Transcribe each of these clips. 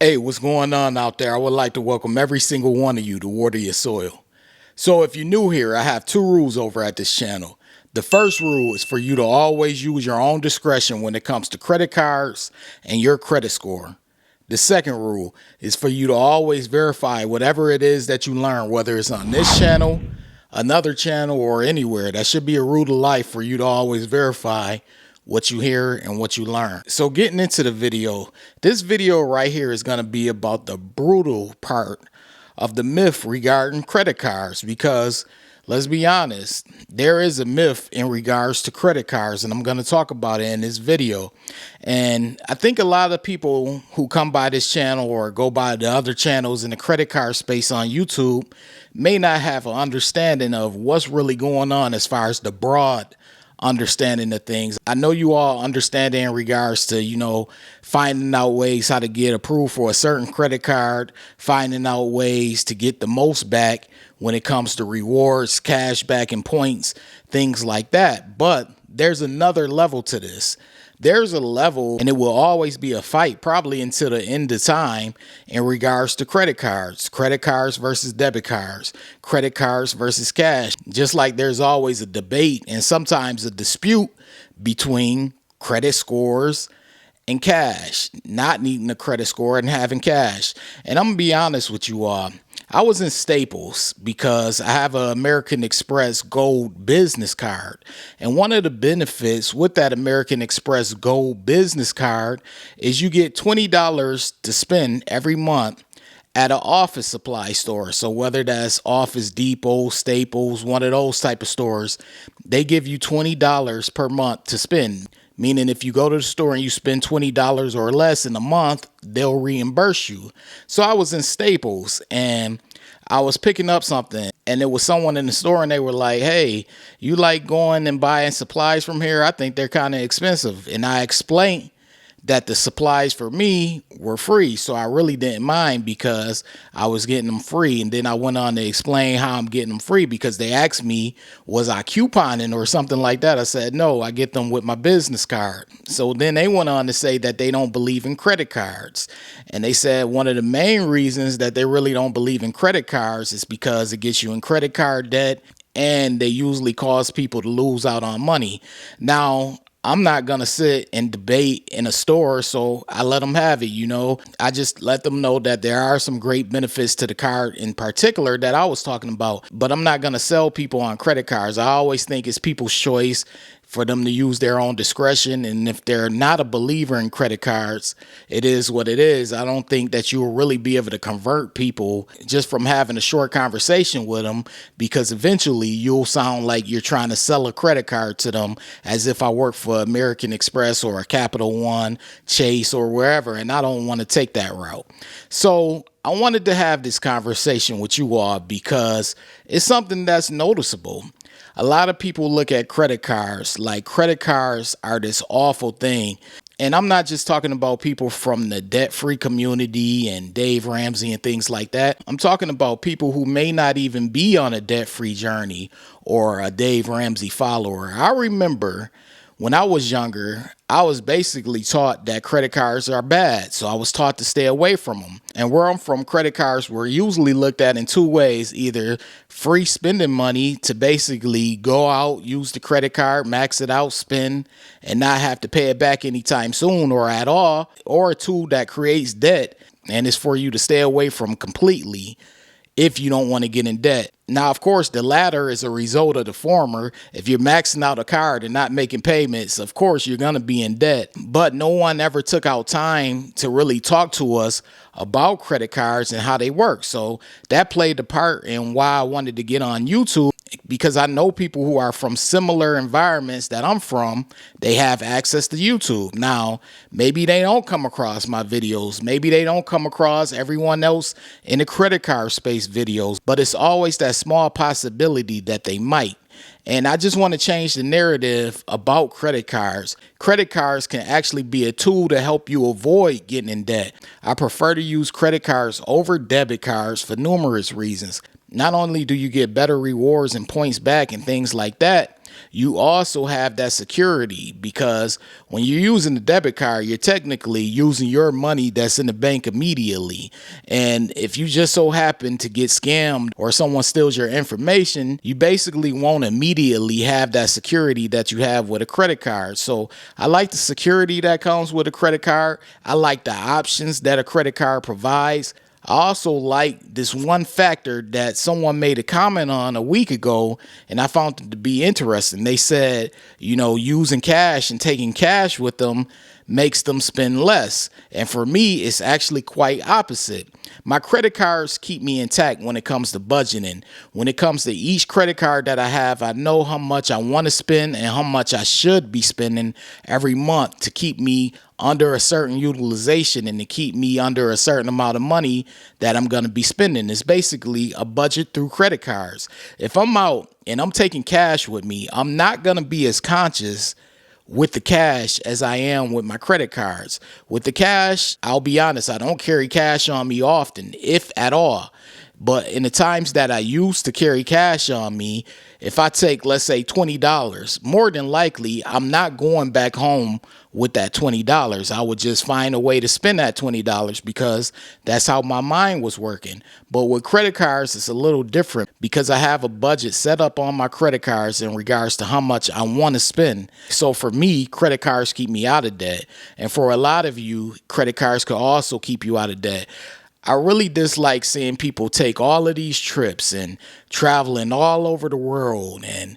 Hey, what's going on out there? I would like to welcome every single one of you to Water Your Soil. So if you're new here, I have two rules over at this channel. The first rule is for you to always use your own discretion when it comes to credit cards and your credit score. The second rule is for you to always verify whatever it is that you learn, whether it's on this channel, another channel, or anywhere. That should be a rule of life for you to always verify what you hear and what you learn. So getting into the video, this video right here is going to be about the brutal part of the myth regarding credit cards, because let's be honest, there is a myth in regards to credit cards, and I'm going to talk about it in this video. And I think a lot of people who come by this channel or go by the other channels in the credit card space on YouTube may not have an understanding of what's really going on as far as the broad understanding of things. I know you all understand in regards to, finding out ways how to get approved for a certain credit card, finding out ways to get the most back when it comes to rewards, cash back, and points, things like that. But there's another level to this. There's a level, and it will always be a fight, probably until the end of time, in regards to credit cards versus debit cards, credit cards versus cash. Just like there's always a debate and sometimes a dispute between credit scores and cash, not needing a credit score and having cash. And I'm gonna be honest with you all. I was in Staples because I have an American Express Gold business card. And one of the benefits with that American Express Gold business card is you get $20 to spend every month at an office supply store. So whether that's Office Depot, Staples, one of those type of stores, they give you $20 per month to spend. Meaning if you go to the store and you spend $20 or less in a month, they'll reimburse you. So I was in Staples and I was picking up something, and there was someone in the store and they were like, "Hey, you like going and buying supplies from here? I think they're kind of expensive." And I explained that the supplies for me were free. So I really didn't mind because I was getting them free. And then I went on to explain how I'm getting them free because they asked me, was I couponing or something like that? I said, no, I get them with my business card. So then they went on to say that they don't believe in credit cards. And they said one of the main reasons that they really don't believe in credit cards is because it gets you in credit card debt, and they usually cause people to lose out on money. Now, I'm not going to sit and debate in a store, so I let them have it, I just let them know that there are some great benefits to the card in particular that I was talking about, but I'm not going to sell people on credit cards. I always think it's people's choice for them to use their own discretion, and if they're not a believer in credit cards, it is what it is. I don't think that you will really be able to convert people just from having a short conversation with them, because eventually you'll sound like you're trying to sell a credit card to them as if I work for American Express or a Capital One, Chase, or wherever, and I don't want to take that route. So I wanted to have this conversation with you all because it's something that's noticeable. A lot of people look at credit cards like credit cards are this awful thing. And I'm not just talking about people from the debt-free community and Dave Ramsey and things like that. I'm talking about people who may not even be on a debt-free journey or a Dave Ramsey follower. I remember when I was younger, I was basically taught that credit cards are bad, so I was taught to stay away from them. And where I'm from, credit cards were usually looked at in two ways: either free spending money to basically go out, use the credit card, max it out, spend, and not have to pay it back anytime soon or at all, or a tool that creates debt and is for you to stay away from completely if you don't want to get in debt. Now, of course, the latter is a result of the former. If you're maxing out a card and not making payments, of course, you're going to be in debt. But no one ever took out time to really talk to us about credit cards and how they work. So that played a part in why I wanted to get on YouTube, because I know people who are from similar environments that I'm from. They have access to YouTube. Now, maybe they don't come across my videos. Maybe they don't come across everyone else in the credit card space videos, but it's always that small possibility that they might. And I just want to change the narrative about credit cards. Credit cards can actually be a tool to help you avoid getting in debt. I prefer to use credit cards over debit cards for numerous reasons. Not only do you get better rewards and points back and things like that, you also have that security, because when you're using the debit card, you're technically using your money that's in the bank immediately. And if you just so happen to get scammed or someone steals your information, you basically won't immediately have that security that you have with a credit card. So I like the security that comes with a credit card. I like the options that a credit card provides. I also like this one factor that someone made a comment on a week ago, and I found it to be interesting. They said, using cash and taking cash with them makes them spend less. And for me, it's actually quite opposite. My credit cards keep me intact when it comes to budgeting. When it comes to each credit card that I have, I know how much I want to spend and how much I should be spending every month to keep me under a certain utilization and to keep me under a certain amount of money that I'm going to be spending. It's basically a budget through credit cards. If I'm out and I'm taking cash with me, I'm not going to be as conscious with the cash as I am with my credit cards. With the cash, I'll be honest, I don't carry cash on me often, if at all. But in the times that I used to carry cash on me, if I take, let's say, $20, more than likely, I'm not going back home with that $20. I would just find a way to spend that $20 because that's how my mind was working. But with credit cards, it's a little different because I have a budget set up on my credit cards in regards to how much I want to spend. So for me, credit cards keep me out of debt. And for a lot of you, credit cards could also keep you out of debt. I really dislike seeing people take all of these trips and traveling all over the world and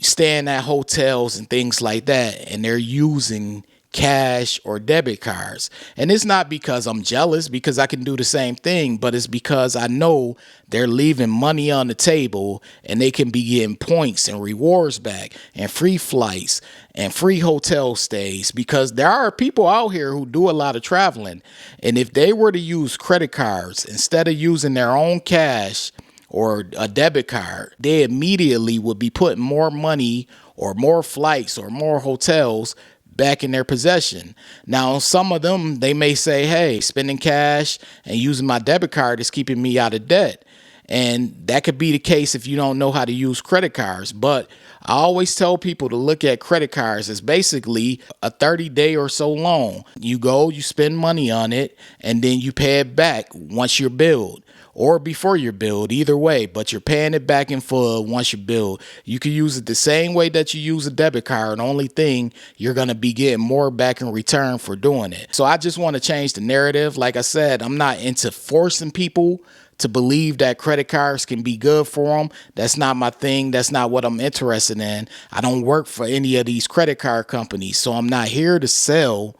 staying at hotels and things like that, and they're using cash or debit cards. And it's not because I'm jealous, because I can do the same thing, but it's because I know they're leaving money on the table and they can be getting points and rewards back and free flights and free hotel stays, because there are people out here who do a lot of traveling. And if they were to use credit cards instead of using their own cash or a debit card, they immediately would be putting more money or more flights or more hotels back in their possession. Now, some of them, they may say, hey, spending cash and using my debit card is keeping me out of debt. And that could be the case if you don't know how to use credit cards. But I always tell people to look at credit cards as basically a 30-day or so loan. You go, you spend money on it, and then you pay it back once you're billed, or before you're billed, either way, but you're paying it back in full once you're billed. You can use it the same way that you use a debit card. The only thing, you're going to be getting more back in return for doing it. So I just want to change the narrative. Like I said, I'm not into forcing people to believe that credit cards can be good for them. That's not my thing. That's not what I'm interested in. I don't work for any of these credit card companies, so I'm not here to sell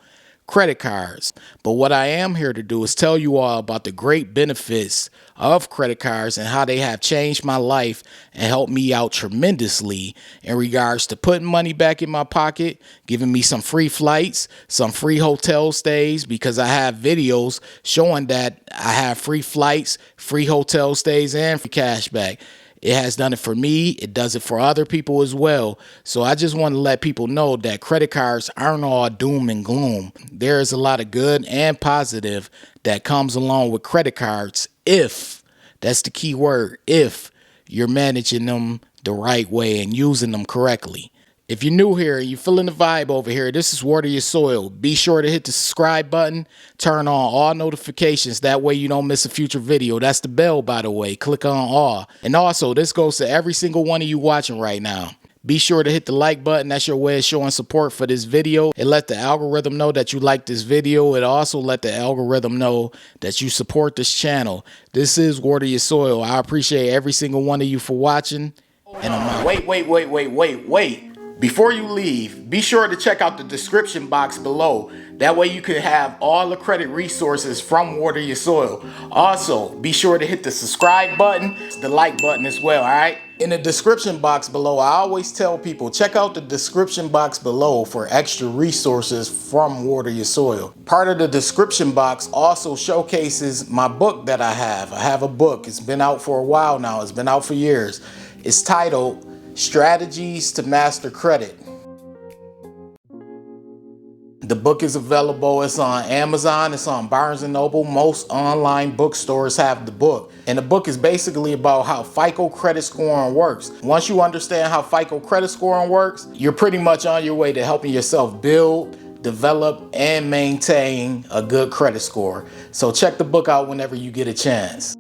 credit cards. But what I am here to do is tell you all about the great benefits of credit cards and how they have changed my life and helped me out tremendously in regards to putting money back in my pocket, giving me some free flights, some free hotel stays, because I have videos showing that I have free flights, free hotel stays, and free cash back. It has done it for me. It does it for other people as well. So I just want to let people know that credit cards aren't all doom and gloom. There is a lot of good and positive that comes along with credit cards if, that's the key word, if you're managing them the right way and using them correctly. If you're new here and you're feeling the vibe over here, this is Water Your Soil. Be sure to hit the subscribe button, turn on all notifications. That way you don't miss a future video. That's the bell, by the way. Click on all. And also, this goes to every single one of you watching right now. Be sure to hit the like button. That's your way of showing support for this video. It let the algorithm know that you like this video. It also let the algorithm know that you support this channel. This is Water Your Soil. I appreciate every single one of you for watching. And I'm out. Wait. Before you leave, be sure to check out the description box below. That way you can have all the credit resources from Water Your Soil. Also, be sure to hit the subscribe button, the like button as well, all right? In the description box below, I always tell people, check out the description box below for extra resources from Water Your Soil. Part of the description box also showcases my book that I have. I have a book. It's been out for a while now. It's been out for years. It's titled Strategies to Master Credit. The book is available. It's on Amazon. It's on Barnes & Noble. Most online bookstores have the book. And the book is basically about how FICO credit scoring works. Once you understand how FICO credit scoring works, you're pretty much on your way to helping yourself build, develop, and maintain a good credit score. So check the book out whenever you get a chance.